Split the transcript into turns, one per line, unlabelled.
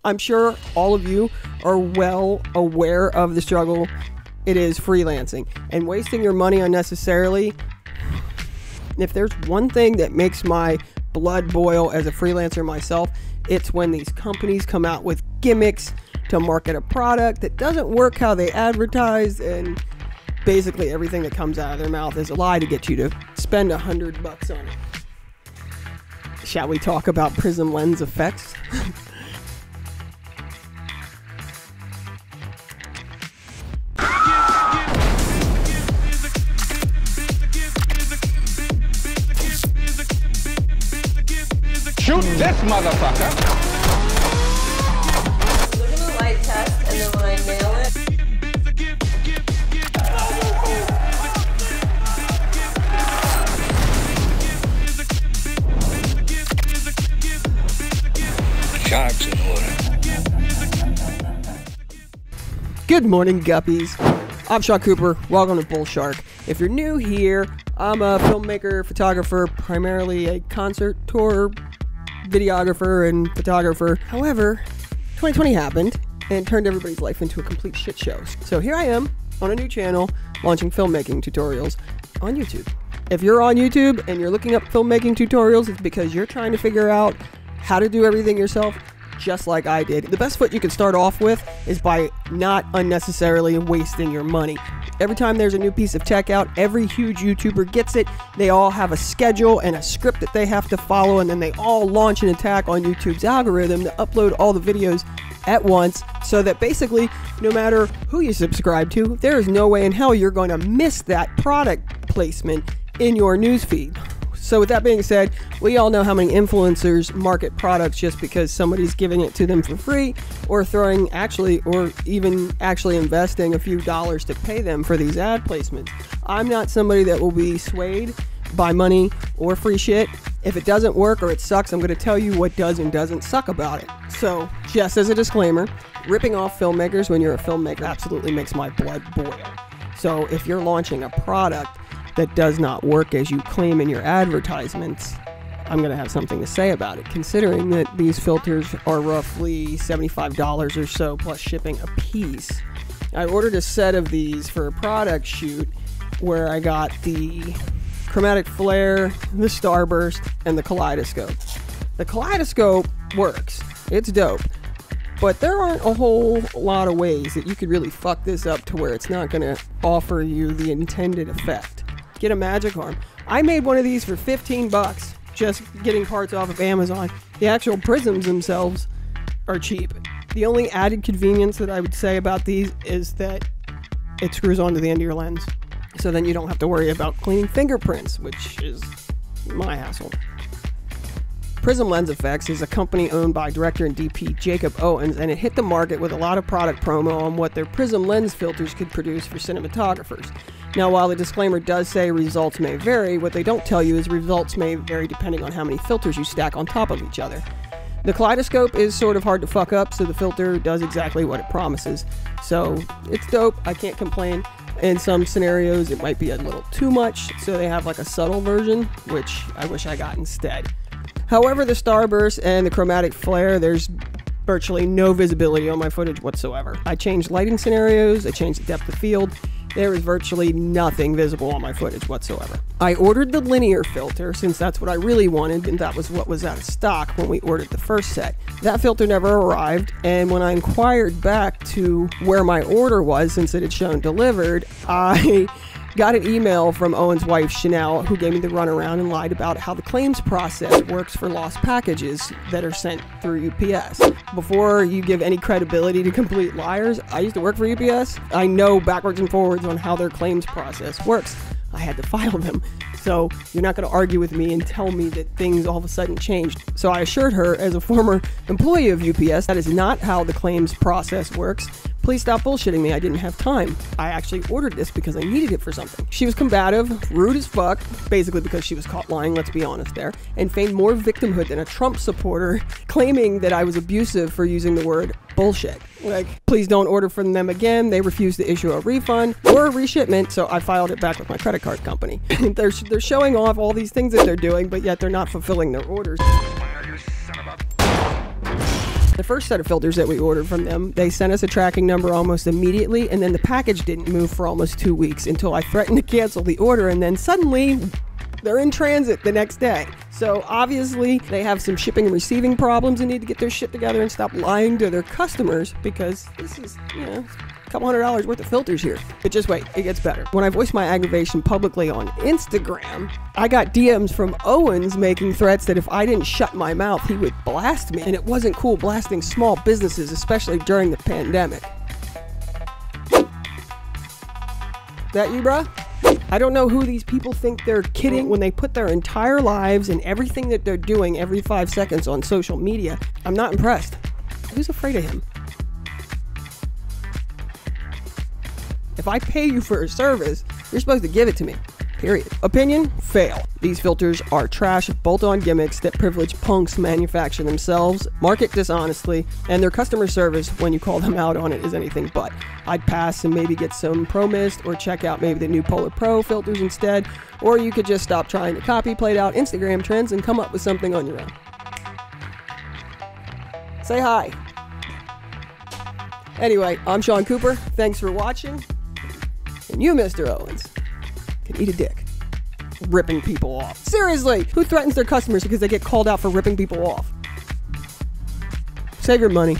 I'm sure all of you are well aware of the struggle it is freelancing and wasting your money unnecessarily. If there's one thing that makes my blood boil as a freelancer myself, it's when these companies come out with gimmicks to market a product that doesn't work how they advertise, and basically everything that comes out of their mouth is a lie to get you to spend $100 on it. Shall we talk about prism lens effects?
Shoot this motherfucker!
Look at the light test, and then when I nail it.
Sharks in water.
Good morning, guppies. I'm Sean Cooper. Welcome to Bull Shark. If you're new here, I'm a filmmaker, photographer, primarily a concert tour videographer and photographer. However, 2020 happened and turned everybody's life into a complete shit show. So here I am on a new channel launching filmmaking tutorials on YouTube. If you're on YouTube and you're looking up filmmaking tutorials, it's because you're trying to figure out how to do everything yourself, just like I did. The best foot you can start off with is by not unnecessarily wasting your money. Every time there's a new piece of tech out, every huge YouTuber gets it. They all have a schedule and a script that they have to follow, and then they all launch an attack on YouTube's algorithm to upload all the videos at once, so that basically no matter who you subscribe to, there is no way in hell you're going to miss that product placement in your newsfeed. So with that being said, we all know how many influencers market products just because somebody's giving it to them for free, or even actually investing a few dollars to pay them for these ad placements. I'm not somebody that will be swayed by money or free shit. If it doesn't work or it sucks, I'm going to tell you what does and doesn't suck about it. So just as a disclaimer, ripping off filmmakers when you're a filmmaker absolutely makes my blood boil. So if you're launching a product that does not work as you claim in your advertisements, I'm going to have something to say about it, considering that these filters are roughly $75 or so plus shipping a piece. I ordered a set of these for a product shoot where I got the chromatic flare, the starburst, and the kaleidoscope. The kaleidoscope works. It's dope. But there aren't a whole lot of ways that you could really fuck this up to where it's not going to offer you the intended effect. Get a magic arm. I made one of these for 15 bucks, just getting parts off of Amazon. The actual prisms themselves are cheap. The only added convenience that I would say about these is that it screws onto the end of your lens. So then you don't have to worry about cleaning fingerprints, which is my hassle. Prism Lens Effects is a company owned by director and DP Jakob Owens, and it hit the market with a lot of product promo on what their prism lens filters could produce for cinematographers. Now, while the disclaimer does say results may vary, what they don't tell you is results may vary depending on how many filters you stack on top of each other. The kaleidoscope is sort of hard to fuck up, so the filter does exactly what it promises. So it's dope, I can't complain. In some scenarios it might be a little too much, so they have like a subtle version, which I wish I got instead. However, the starburst and the chromatic flare, there's virtually no visibility on my footage whatsoever. I changed lighting scenarios, I changed the depth of field. There is virtually nothing visible on my footage whatsoever. I ordered the linear filter since that's what I really wanted, and that was what was out of stock when we ordered the first set. That filter never arrived, and when I inquired back to where my order was, since it had shown delivered, I got an email from Owen's wife, Chanel, who gave me the runaround and lied about how the claims process works for lost packages that are sent through UPS. Before you give any credibility to complete liars, I used to work for UPS. I know backwards and forwards on how their claims process works. I had to file them. So you're not going to argue with me and tell me that things all of a sudden changed. So I assured her, as a former employee of UPS, that is not how the claims process works. Please stop bullshitting me. I didn't have time. I actually ordered this because I needed it for something. She was combative, rude as fuck, basically because she was caught lying, let's be honest there, and feigned more victimhood than a Trump supporter, claiming that I was abusive for using the word bullshit. Like, please don't order from them again. They refused to issue a refund or a reshipment, so I filed it back with my credit card company. They're showing off all these things that they're doing, but yet they're not fulfilling their orders. The first set of filters that we ordered from them, they sent us a tracking number almost immediately, and then the package didn't move for almost 2 weeks until I threatened to cancel the order, and then suddenly they're in transit the next day. So obviously they have some shipping and receiving problems and need to get their shit together and stop lying to their customers, because this is, you know, a couple $100 worth of filters here. But just wait, it gets better. When I voiced my aggravation publicly on Instagram, I got DMs from Owens making threats that if I didn't shut my mouth, he would blast me. And it wasn't cool blasting small businesses, especially during the pandemic. That you, bruh? I don't know who these people think they're kidding when they put their entire lives and everything that they're doing every 5 seconds on social media. I'm not impressed. Who's afraid of him? If I pay you for a service, you're supposed to give it to me. Period. Opinion? Fail. These filters are trash bolt-on gimmicks that privileged punks manufacture themselves, market dishonestly, and their customer service when you call them out on it is anything but. I'd pass and maybe get some Pro Mist or check out maybe the new Polar Pro filters instead, or you could just stop trying to copy played out Instagram trends and come up with something on your own. Say hi. Anyway, I'm Sean Cooper. Thanks for watching. And you, Mr. Owens, can eat a dick. Ripping people off. Seriously, who threatens their customers because they get called out for ripping people off? Save your money.